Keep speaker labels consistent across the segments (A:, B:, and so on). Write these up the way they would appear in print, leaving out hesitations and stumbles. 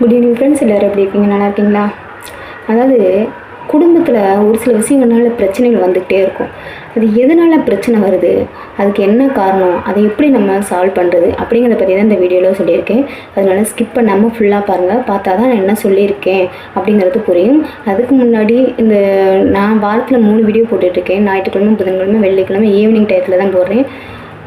A: Good evening friends, எல்லோரும் எப்படி இருக்கீங்க? நல்லா இருக்கீங்களா? அதாவது குடும்பத்தில் ஒரு சில விஷயங்கள்னால பிரச்சனைகள் வந்துக்கிட்டே இருக்கும். அது எதனால் பிரச்சனை வருது, அதுக்கு என்ன காரணம், அதை எப்படி நம்ம சால்வ் பண்ணுறது அப்படிங்கிறத பற்றி தான் இந்த வீடியோவில் சொல்லியிருக்கேன். அதனால் ஸ்கிப் பண்ணாமல் ஃபுல்லாக பாருங்கள். பார்த்தா தான் நான் என்ன சொல்லியிருக்கேன் அப்படிங்கிறது புரியும். அதுக்கு முன்னாடி நான் வாரத்தில் 3 வீடியோ போட்டுட்ருக்கேன். ஞாயிற்றுக்கிழமை, புதன்கிழமை, வெள்ளிக்கிழமை ஈவினிங் டயத்தில் தான் போடுறேன்.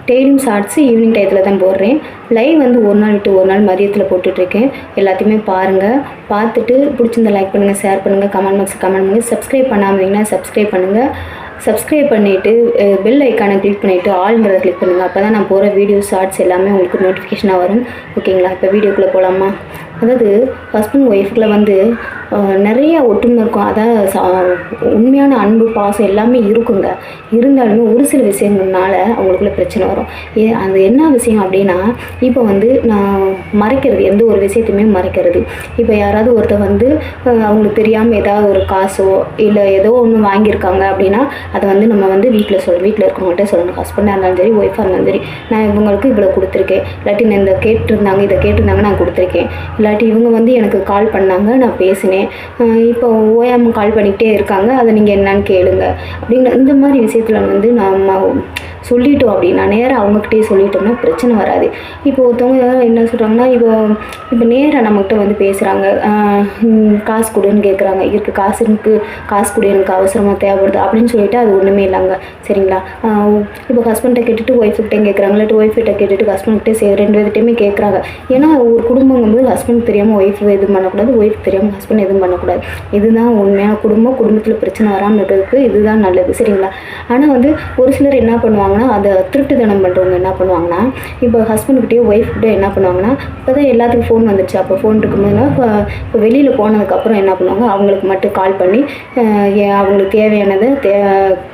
A: டெய்லியும் ஷார்ட்ஸு ஈவினிங் டயத்தில் தான் போடுறேன். லைவ் ஒரு நாள் விட்டு ஒரு நாள் மதியத்தில் போட்டுட்ருக்கேன். எல்லாத்தையுமே பாருங்கள். பார்த்துட்டு பிடிச்சிருந்த லைக் பண்ணுங்கள், ஷேர் பண்ணுங்கள், கமெண்ட் பாக்ஸில் கமெண்ட் பண்ணுங்கள். சப்ஸ்கிரைப் பண்ணாமல் சப்ஸ்கிரைப் பண்ணுங்கள். சப்ஸ்கிரைப் பண்ணிவிட்டு பெல் ஐக்கானை கிளிக் பண்ணிவிட்டு ஆல்ங்கிறத கிளிக் பண்ணுங்கள். அப்போ தான் நான் போகிற வீடியோ ஷார்ட்ஸ் எல்லாமே உங்களுக்கு நோட்டிஃபிகேஷனாக வரும். ஓகேங்களா? இப்போ வீடியோக்குள்ளே போகலாமா? அதாவது ஹஸ்பண்ட் ஒய்ஃபுக்குள்ளே நிறைய ஒற்றுமை இருக்கும். அதாவது உண்மையான அன்பு, பாசம் எல்லாமே இருக்குங்க. இருந்தாலுமே ஒரு சில விஷயங்கள்னால அவங்களுக்குள்ள பிரச்சனை வரும். அது என்ன விஷயம் அப்படின்னா, இப்போ நான் மறைக்கிறது, எந்த ஒரு விஷயத்தையுமே மறைக்கிறது. இப்போ யாராவது ஒருத்தர் அவங்களுக்கு தெரியாமல் ஏதாவது ஒரு காசோ இல்லை ஏதோ ஒன்று வாங்கியிருக்காங்க அப்படின்னா அதை நம்ம வீட்டில் வீட்டில் இருக்கவங்கள்ட்ட சொல்லணும். ஹஸ்பண்டாக இருந்தாலும் சரி, ஒய்ஃபாக இருந்தாலும் சரி, நான் இவங்களுக்கு இவ்வளோ கொடுத்துருக்கேன், இல்லாட்டி நான் இதை கேட்டிருந்தாங்க நான் கொடுத்துருக்கேன், இல்லாட்டி இவங்க எனக்கு கால் பண்ணாங்க, நான் பேசினேன், இப்போ ஓயாமல் கால் பண்ணிக்கிட்டே இருக்காங்க, அதை நீங்கள் என்னன்னு கேளுங்க அப்படிங்கிற இந்த மாதிரி விஷயத்தில் நம்ம சொல்லிட்டோம் அப்படின்னா, நேராக அவங்கக்கிட்டே சொல்லிட்டோம்னா பிரச்சனை வராது. இப்போ ஒருத்தவங்க என்ன சொல்கிறாங்கன்னா, இப்போ நேராக நம்மகிட்ட பேசுகிறாங்க, காசு கொடுன்னு கேட்குறாங்க. காசு கொடு, எனக்கு அவசரமாக தேவைப்படுது அப்படின்னு சொல்லிட்டு அது ஒன்றுமே இல்லைங்க. சரிங்களா? இப்போ ஹஸ்பண்ட்டை கேட்டுட்டு ஒய்ஃப்கிட்டையும் கேட்குறாங்க, இல்லாட்டி ஒய்ஃப்கிட்ட கேட்டுட்டு ஹஸ்பண்ட்கிட்டே 2 பேர்கிட்டையுமே கேட்குறாங்க. ஏன்னா ஒரு குடும்பங்கும்போது ஹஸ்பண்ட் தெரியாமல் ஒய்ஃப் எதுவும் பண்ணக்கூடாது, ஒய்ஃப் தெரியாமல் ஹஸ்பண்ட் எதுவும் பண்ணக்கூடாது. இதுதான் உண்மையான குடும்பத்தில் பிரச்சனை வராமல் இருக்கிறதுக்கு இதுதான் நல்லது. சரிங்களா? ஆனால் ஒரு சிலர் என்ன பண்ணுவாங்க, அதை திருட்டுத்தனம் பண்ணுறவங்க என்ன பண்ணுவாங்கன்னா, இப்போ ஹஸ்பண்ட்கிட்டயோ ஒய்ஃப்கிட்டயோ என்ன பண்ணுவாங்கன்னா, இப்போ தான் எல்லாத்துக்கும் ஃபோன் வந்துடுச்சு. அப்போ ஃபோன் இருக்கும்போதுனா இப்போ வெளியில் போனதுக்கப்புறம் என்ன பண்ணுவாங்க, அவங்களுக்கு மட்டும் கால் பண்ணி அவங்களுக்கு தேவையானதை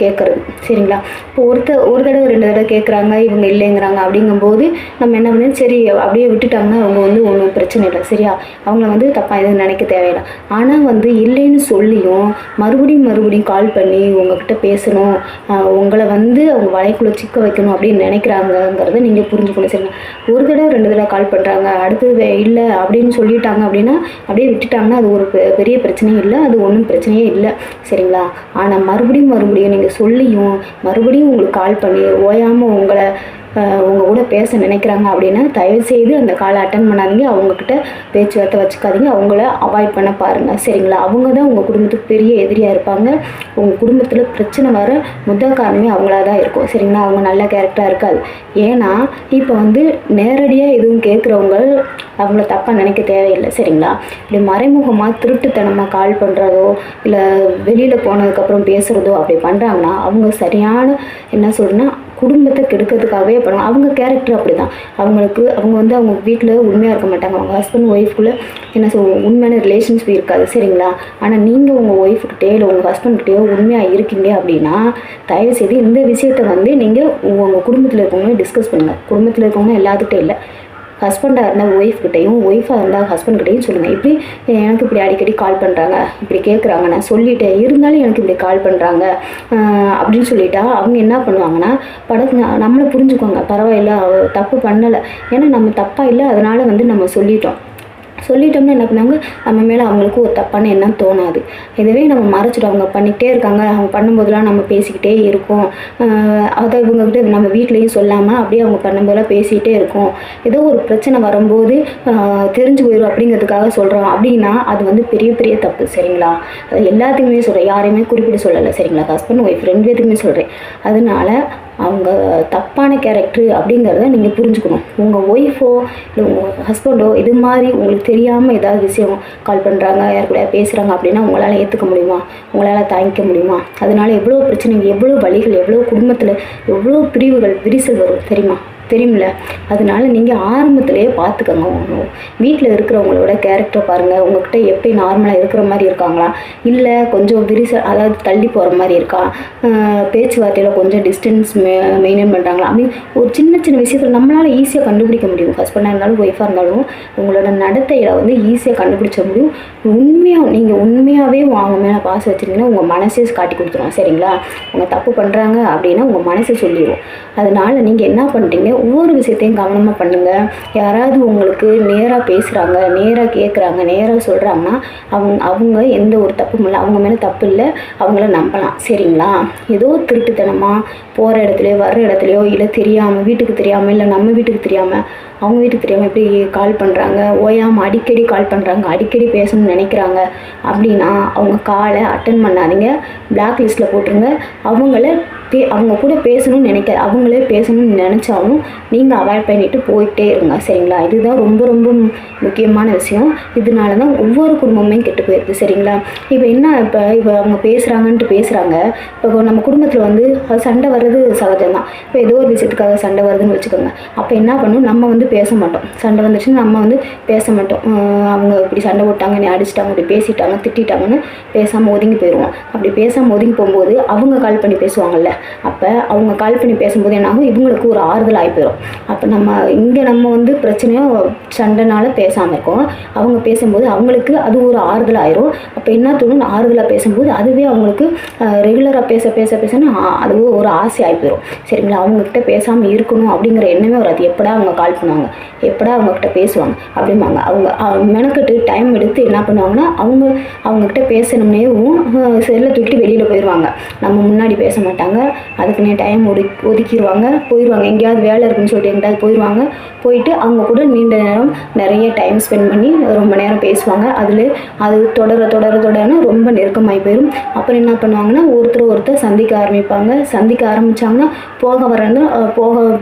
A: கேட்குறது. சரிங்களா? இப்போ ஒரு தடவை 2 தடவை கேட்குறாங்க, இவங்க இல்லைங்கிறாங்க. அப்படிங்கும்போது நம்ம என்ன பண்ணணும், சரி அப்படியே விட்டுட்டாங்கன்னா அவங்க ஒன்றும் பிரச்சனை இல்லை. சரியா? அவங்கள தப்பாக எதுவும் நினைக்க தேவையில்லை. ஆனால் இல்லைன்னு சொல்லியும் மறுபடியும் கால் பண்ணி உங்ககிட்ட பேசணும், உங்களை அவங்க வலைக்குள்ள சிக்க வைக்கணும் அப்படின்னு நினைக்கிறாங்கங்கிறத நீங்கள் புரிஞ்சுக்கணும். சரிங்களா? ஒரு தடவை 2 தடவை கால் பண்ணுறாங்க, அடுத்தது இல்லை அப்படின்னு சொல்லிட்டாங்க அப்படின்னா அப்படியே விட்டுட்டாங்கன்னா அது ஒரு பெரிய பிரச்சனையும் இல்லை, அது ஒன்றும் பிரச்சனையே இல்லை. சரிங்களா? ஆனால் மறுபடியும் நீங்கள் சொல்லியும் மறுபடியும் உங்களுக்கு கால் பண்ணி ஓயாமல் உங்கள் கூட பேச நினைக்கிறாங்க அப்படின்னா தயவுசெய்து அந்த காலை அட்டன் பண்ணாதீங்க. அவங்கக்கிட்ட பேச்சுவார்த்தை வச்சுக்காதீங்க, அவங்கள அவாய்ட் பண்ண பாருங்கள். சரிங்களா? அவங்க தான் உங்கள் குடும்பத்துக்கு பெரிய எதிரியாக இருப்பாங்க. உங்கள் குடும்பத்தில் பிரச்சனை வர முதல் காரணமே அவங்களா தான் இருக்கும். சரிங்களா? அவங்க நல்ல கேரக்டராக இருக்காது. ஏன்னா இப்போ நேரடியாக எதுவும் கேட்குறவங்க அவங்கள தப்பாக நினைக்க தேவையில்லை. சரிங்களா? இப்படி மறைமுகமாக திருட்டுத்தனமாக கால் பண்ணுறதோ இல்லை வெளியில் போனதுக்கப்புறம் பேசுகிறதோ அப்படி பண்ணுறாங்கன்னா அவங்க சரியான என்ன சொல்கிறேன்னா குடும்பத்தை கெடுக்கிறதுக்காகவே பண்ணுவாங்க. அவங்க கேரக்டர் அப்படி தான். அவங்க அவங்க வீட்டில் உண்மையாக இருக்க மாட்டாங்க. அவங்க ஹஸ்பண்ட் ஒய்ஃப்குள்ளே உண்மையான ரிலேஷன்ஷிப் இருக்காது. சரிங்களா? ஆனால் நீங்கள் உங்கள் ஒய்ஃப்கிட்டே இல்லை உங்கள் ஹஸ்பண்ட்கிட்டயோ உண்மையாக இருக்கீங்க அப்படின்னா தயவுசெய்து இந்த விஷயத்தை நீங்கள் உங்கள் குடும்பத்தில் இருக்கவங்க டிஸ்கஸ் பண்ணுங்கள். குடும்பத்தில் இருக்கவங்க எல்லாத்துக்கிட்டே இல்லை, ஹஸ்பண்டாக இருந்தால் ஒய்ஃப்கிட்டையும், ஒய்ஃபாக இருந்தால் ஹஸ்பண்ட்கிட்டையும் சொல்லுங்கள். இப்படி எனக்கு இப்படி அடிக்கடி கால் பண்ணுறாங்க, இப்படி கேட்குறாங்க, நான் சொல்லிட்டேன், இருந்தாலும் எனக்கு இப்படி கால் பண்ணுறாங்க அப்படின்னு சொல்லிட்டா அவங்க என்ன பண்ணுவாங்கன்னா நம்மளை புரிஞ்சுக்குவாங்க. பரவாயில்ல, தப்பு பண்ணலை, ஏன்னா நம்ம தப்பாக இல்லை, அதனால் நம்ம சொல்லிட்டோம்னா என்ன பண்ணாங்க, நம்ம மேலே அவங்களுக்கு ஒரு தப்பான எண்ணம் தோணாது. இதுவே நம்ம மறைச்சிடும். அவங்க பண்ணிக்கிட்டே இருக்காங்க, அவங்க பண்ணும்போதெல்லாம் நம்ம பேசிக்கிட்டே இருக்கோம், அதை இவங்ககிட்ட நம்ம வீட்லேயும் சொல்லாமல் அப்படியே அவங்க பண்ணும்போதெல்லாம் பேசிக்கிட்டே இருக்கோம், ஏதோ ஒரு பிரச்சனை வரும்போது தெரிஞ்சு போயிடும் அப்படிங்கிறதுக்காக சொல்கிறோம் அப்படின்னா அது பெரிய தப்பு. சரிங்களா? எல்லாத்துக்குமே சொல்கிறேன், யாரையுமே குறிப்பிட்டு சொல்லலை. சரிங்களா? ஹஸ்பண்ட் ஒய்ஃப் 2 பேத்துக்குமே சொல்கிறேன். அதனால் அவங்க தப்பான கேரக்டர் அப்படிங்கிறத நீங்கள் புரிஞ்சுக்கணும். உங்கள் ஒய்ஃபோ இல்லை உங்கள் ஹஸ்பண்டோ இது மாதிரி உங்களுக்கு தெரியாமல் ஏதாவது விஷயம் கால் பண்ணுறாங்க, யார் கூட பேசுகிறாங்க அப்படின்னா உங்களால் ஏற்றுக்க முடியுமா? உங்களால் தாங்கிக்க முடியுமா? அதனால் எவ்வளோ பிரச்சனைகள், எவ்வளோ வலிகள், எவ்வளோ குடும்பத்தில் எவ்வளோ பிரிவுகள், விரிசல் வரும் தெரியுமில்ல? அதனால நீங்கள் ஆரம்பத்திலேயே பார்த்துக்கோங்க. வீட்டில் இருக்கிறவங்களோட கேரக்டர் பாருங்கள். உங்கள்கிட்ட எப்படி நார்மலாக இருக்கிற மாதிரி இருக்காங்களா, இல்லை கொஞ்சம் அதாவது தள்ளி போகிற மாதிரி இருக்கா, பேச்சுவார்த்தையில் கொஞ்சம் டிஸ்டன்ஸ் மெயின்டைன் பண்ணுறாங்களா அப்படின்னு ஒரு சின்ன விஷயத்தில் நம்மளால் ஈஸியாக கண்டுபிடிக்க முடியும். ஹஸ்பண்டாக இருந்தாலும் ஒய்ஃபாக இருந்தாலும் உங்களோட நடத்தையில் ஈஸியாக கண்டுபிடிச்ச முடியும். நீங்கள் உண்மையாகவே அவங்க மேலே பாசம் வச்சுருந்தீங்கன்னா உங்கள் மனசே காட்டி கொடுத்துருவோம். சரிங்களா? அவங்க தப்பு பண்ணுறாங்க அப்படின்னா உங்கள் மனசை சொல்லிடுவோம். அதனால் நீங்கள் என்ன பண்ணுறீங்க, ஒவ்வொரு விஷயத்தையும் கவனமாக பண்ணுங்கள். யாராவது உங்களுக்கு நேராக பேசுகிறாங்க, நேராக கேட்குறாங்க, நேராக சொல்கிறாங்கன்னா அவங்க எந்த ஒரு தப்பும் இல்லை, அவங்க மேலே தப்பு இல்லை, அவங்கள நம்பலாம். சரிங்களா? ஏதோ திருட்டுத்தனமாக போகிற இடத்துலையோ வர்ற இடத்துலையோ இல்லை தெரியாமல் வீட்டுக்கு தெரியாமல் இல்லை நம்ம வீட்டுக்கு தெரியாமல் அவங்க வீட்டுக்கு தெரியாமல் எப்படி கால் பண்ணுறாங்க, ஓயாமல் அடிக்கடி கால் பண்ணுறாங்க, அடிக்கடி பேசணும்னு நினைக்கிறாங்க அப்படின்னா அவங்க காலை அட்டன் பண்ணாதீங்க, பிளாக் லிஸ்ட்டில் போட்டுருங்க. அவங்க கூட பேசணும்னு அவங்களே பேசணும்னு நினச்சாலும் நீங்கள் அவாய்ட் பண்ணிவிட்டு போயிட்டே இருங்க. சரிங்களா? இதுதான் ரொம்ப ரொம்ப முக்கியமான விஷயம். இதனால தான் ஒவ்வொரு குடும்பமே கெட்டு போயிடுது. சரிங்களா? இப்போ அவங்க பேசுகிறாங்க. இப்போ நம்ம குடும்பத்தில் வந்து சண்டை வர்றது சகஜம்தான். இப்போ ஏதோ ஒரு விஷயத்துக்காக சண்டை வருதுன்னு வச்சுக்கோங்க. அப்போ என்ன பண்ணணும், நம்ம பேச மாட்டோம். சண்டை வந்துச்சுன்னா நம்ம பேச மாட்டோம். அவங்க இப்படி சண்டை போட்டாங்க, நீ அடிச்சிட்டாங்க, இப்படி பேசிட்டாங்க, திட்டாங்கன்னு பேசாமல் ஒதுங்கி போயிடுவோம். அப்படி பேசாமல் ஒதுங்கி போகும்போது அவங்க கால் பண்ணி பேசுவாங்கல்ல, அப்போ அவங்க கால் பண்ணி பேசும்போது என்னாகும், இவங்களுக்கு ஒரு ஆறுதல் ஆகி போயிடும். அப்போ நம்ம பிரச்சனையோ சண்டைனால பேசாமல் இருக்கோம், அவங்க பேசும்போது அவங்களுக்கு அது ஒரு ஆறுதல் ஆயிரும். அப்போ என்ன தோணும், ஆறுதலாக பேசும்போது அதுவே அவங்களுக்கு ரெகுலராக பேசணும், அதுவும் ஒரு ஆசை ஆகி போயிடும். சரிங்களா? அவங்கக்கிட்ட பேசாமல் இருக்கணும் அப்படிங்கிற எண்ணமே வராது. எப்படா அவங்க கால் பண்ணுவாங்க, எப்படா அவங்கக்கிட்ட பேசுவாங்க அப்படிம்பாங்க. அவங்க மெனக்கட்டு டைம் எடுத்து என்ன பண்ணுவாங்கன்னா அவங்கக்கிட்ட பேசணும்னேவும் செல்லை தூக்கிட்டு வெளியில் போயிடுவாங்க. நம்ம முன்னாடி பேச மாட்டாங்க, அதுக்குன்னே டைம் போயிடுவாங்க. எங்கேயாவது வேலை இருக்குன்னு சொல்லிட்டு எங்கேயாவது போயிட்டு அவங்க கூட நீண்ட நேரம் நிறைய டைம் ஸ்பெண்ட் பண்ணி ரொம்ப நேரம் பேசுவாங்க. அது தொடர்ந்து ரொம்ப நெருக்கமாகி போயிடும். அப்புறம் என்ன பண்ணுவாங்கன்னா ஒருத்தர் சந்திக்க ஆரம்பித்தாங்கன்னா போக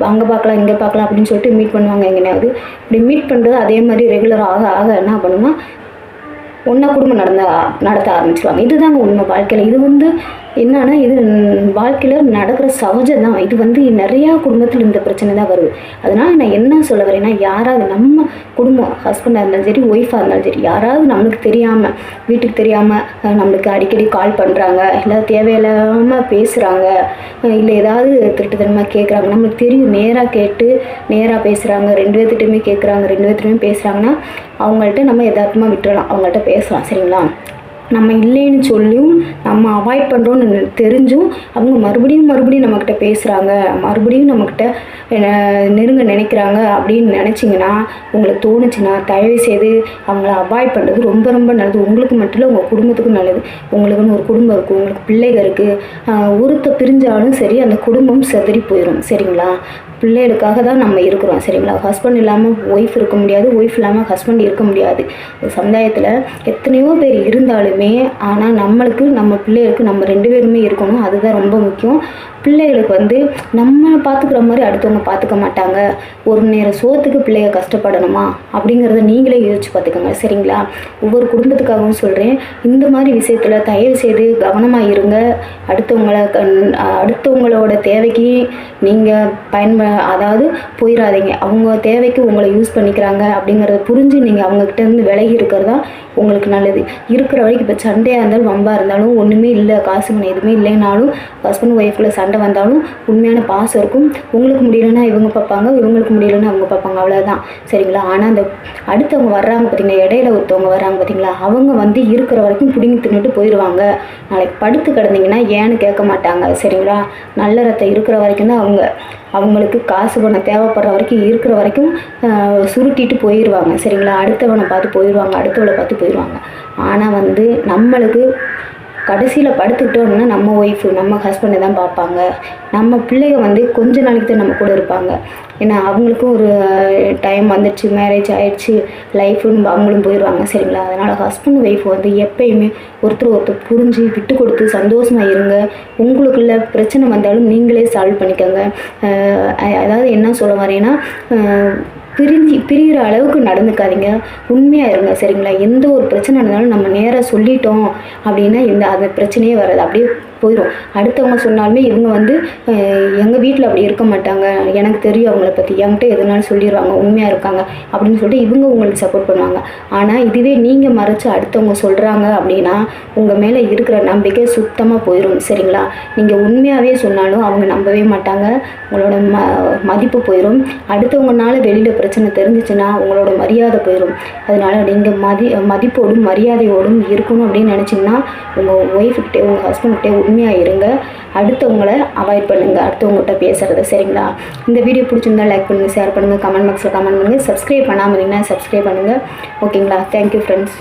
A: அங்கே பார்க்கலாம் இங்கே பார்க்கலாம் அப்படின்னு சொல்லிட்டு மீட் பண்ணுவாங்க. எங்கேயாவது இப்படி மீட் பண்ணுறது அதே மாதிரி ரெகுலர் ஆக என்ன பண்ணுன்னா ஒன்றா குடும்பம் நடத்த ஆரம்பிச்சிருவாங்க. இதுதாங்க உண்மை வாழ்க்கையில். இது என்னன்னா இது வாழ்க்கையில் நடக்கிற சகஜம் தான். இது நிறையா குடும்பத்தில் இந்த பிரச்சனை தான் வருது. அதனால் நான் என்ன சொல்ல வரேன்னா, யாராவது நம்ம குடும்பம் ஹஸ்பண்டாக இருந்தாலும் சரி, ஒய்ஃபாக இருந்தாலும் சரி, யாராவது நம்மளுக்கு தெரியாமல் வீட்டுக்கு தெரியாமல் நம்மளுக்கு அடிக்கடி கால் பண்ணுறாங்க, இல்லை தேவையில்லாமல் பேசுகிறாங்க, இல்லை ஏதாவது திருட்டுத்தனமாக கேட்குறாங்க, நம்மளுக்கு தெரியும் நேராக கேட்டு நேராக பேசுகிறாங்க, 2 பேர்த்திட்டையுமே கேட்குறாங்க, 2 பேர்த்திட்டையுமே பேசுகிறாங்கன்னா அவங்கள்ட்ட நம்ம யதார்த்தமாக விட்டுறலாம், அவங்கள்ட்ட பேசலாம். சரிங்களா? நம்ம இல்லைன்னு சொல்லியும் நம்ம அவாய்ட் பண்ணுறோன்னு தெரிஞ்சும் அவங்க மறுபடியும் நம்மக்கிட்ட பேசுகிறாங்க, மறுபடியும் நம்மக்கிட்ட நெருங்க நினைக்கிறாங்க அப்படின்னு நினச்சிங்கன்னா, உங்களுக்கு தோணுச்சுன்னா தயவு செய்து அவங்கள அவாய்ட் பண்ணுறது ரொம்ப ரொம்ப நல்லது. உங்களுக்கு மட்டும் இல்லை, உங்கள் குடும்பத்துக்கும் நல்லது. உங்களுக்குன்னு ஒரு குடும்பம் இருக்குது, உங்களுக்கு பிள்ளைகள் இருக்குது. ஒருத்தர் பிரிஞ்சாலும் சரி அந்த குடும்பம் செதறி போயிடும். சரிங்களா? பிள்ளைகளுக்காக தான் நம்ம இருக்கிறோம். சரிங்களா? ஹஸ்பண்ட் இல்லாமல் ஒய்ஃப் இருக்க முடியாது, ஒய்ஃப் இல்லாமல் ஹஸ்பண்ட் இருக்க முடியாது. சமுதாயத்தில் எத்தனையோ பேர் இருந்தாலுமே ஆனால் நம்மளுக்கு நம்ம பிள்ளைகளுக்கு நம்ம 2 பேருமே இருக்கணும். அதுதான் ரொம்ப முக்கியம். பிள்ளைகளுக்கு நம்ம பார்த்துக்கிற மாதிரி அடுத்தவங்க பார்த்துக்க மாட்டாங்க. ஒரு நேரம் சோத்துக்கு பிள்ளைய கஷ்டப்படணுமா அப்படிங்கிறத நீங்களே யோசிச்சு பார்த்துக்கோங்க. சரிங்களா? ஒவ்வொரு குடும்பத்துக்காகவும் சொல்கிறேன். இந்த மாதிரி விஷயத்தில் தயவு செய்து கவனமாக இருங்க. அடுத்தவங்களோட தேவைக்கு நீங்கள் அதாவது போயிடாதீங்க. அவங்க தேவைக்கு உங்களை யூஸ் பண்ணிக்கிறாங்க அப்படிங்கிறத புரிஞ்சு நீங்கள் அவங்கக்கிட்டேருந்து விலகி இருக்கிறதா உங்களுக்கு நல்லது. இருக்கிற வரைக்கும் இப்போ சண்டையாக இருந்தாலும் வம்பாக இருந்தாலும் ஒன்றுமே இல்லை, காசு மணி எதுவுமே இல்லைனாலும் ஹஸ்பண்ட் ஒய்ஃபில் சண்டை வந்தாலும் உண்மையான பாசம் இருக்கும். உங்களுக்கு முடியலன்னா இவங்க பார்ப்பாங்க, இவங்களுக்கு முடியலன்னா அவங்க பார்ப்பாங்க, அவ்வளோதான். சரிங்களா? ஆனால் அந்த அடுத்தவங்க வர்றாங்க பார்த்தீங்களா, இடையில ஒருத்தவங்க வர்றாங்க பார்த்தீங்களா, அவங்க இருக்கிற வரைக்கும் பிடிங்கி தின்னுட்டு போயிடுவாங்க. நாளைக்கு படுத்து கிடந்தீங்கன்னா ஏன்னு கேட்க மாட்டாங்க. சரிங்களா? நல்ல ரத்தம் இருக்கிற வரைக்கும் தான் அவங்களுக்கு காசு பணம் தேவைப்படுற வரைக்கும் இருக்கிற வரைக்கும் சுருட்டிட்டு போயிடுவாங்க. சரிங்களா? அடுத்தவனை பார்த்து போயிடுவாங்க. ஆனால் நம்மளுக்கு கடைசியில் படுத்துக்கிட்டோம்னா நம்ம ஒய்ஃபு நம்ம ஹஸ்பண்டை தான் பார்ப்பாங்க. நம்ம பிள்ளைங்க கொஞ்ச நாளைக்கு தான் நம்ம கூட இருப்பாங்க. ஏன்னா அவங்களுக்கும் ஒரு டைம் வந்துடுச்சு, மேரேஜ் ஆகிடுச்சு, லைஃப்னு அவங்களும் போயிடுவாங்க. சரிங்களா? அதனால் ஹஸ்பண்ட் ஒய்ஃப் எப்பயுமே ஒருத்தர் புரிஞ்சு விட்டு கொடுத்து சந்தோஷமாக இருங்க. உங்களுக்குள்ள பிரச்சனை வந்தாலும் நீங்களே சால்வ் பண்ணிக்கோங்க. அதாவது என்ன சொல்ல வரேன்னா, பிரிகிற அளவுக்கு நடந்துக்காதீங்க, உண்மையாக இருங்க. சரிங்களா? எந்த ஒரு பிரச்சனை இருந்தாலும் நம்ம நேராக சொல்லிட்டோம் அப்படின்னா அந்த பிரச்சனையே வராது, அப்படியே போயிடும். அடுத்தவங்க சொன்னாலுமே இவங்க எங்கள் வீட்டில் அப்படி இருக்க மாட்டாங்க, எனக்கு தெரியும் அவங்கள பற்றி, என்கிட்ட எதுனாலும் சொல்லிடுவாங்க, உண்மையாக இருக்காங்க அப்படின்னு சொல்லிட்டு இவங்க உங்களுக்கு சப்போர்ட் பண்ணுவாங்க. ஆனால் இதுவே நீங்கள் மறைச்சு அடுத்தவங்க சொல்கிறாங்க அப்படின்னா உங்கள் மேலே இருக்கிற நம்பிக்கை சுத்தமாக போயிடும். சரிங்களா? நீங்கள் உண்மையாகவே சொன்னாலும் அவங்க நம்பவே மாட்டாங்க, உங்களோட மதிப்பு போயிடும். அடுத்தவங்கனால வெளியில் பிரச்சனை தெரிஞ்சிச்சுன்னா உங்களோட மரியாதை போயிடும். அதனால் நீங்கள் மதிப்போடும் மரியாதையோடும் இருக்கணும் அப்படின்னு நினச்சிங்கன்னா உங்கள் ஒய்ஃப்கிட்டே உங்கள் ஹஸ்பண்ட்கிட்டே உண்மையாக இருங்க. அடுத்தவங்கள அவாய்ட் பண்ணுங்கள், அடுத்தவங்ககிட்ட பேசுகிறத. சரிங்களா? இந்த வீடியோ பிடிச்சிருந்தா லைக் பண்ணுங்கள், ஷேர் பண்ணுங்கள், கமெண்ட் பாக்ஸில் கமெண்ட் பண்ணுங்கள். சப்ஸ்கிரைப் பண்ணாமல் இருந்தீங்கன்னா சப்ஸ்கிரைப் பண்ணுங்கள். ஓகேங்களா? Thank you friends.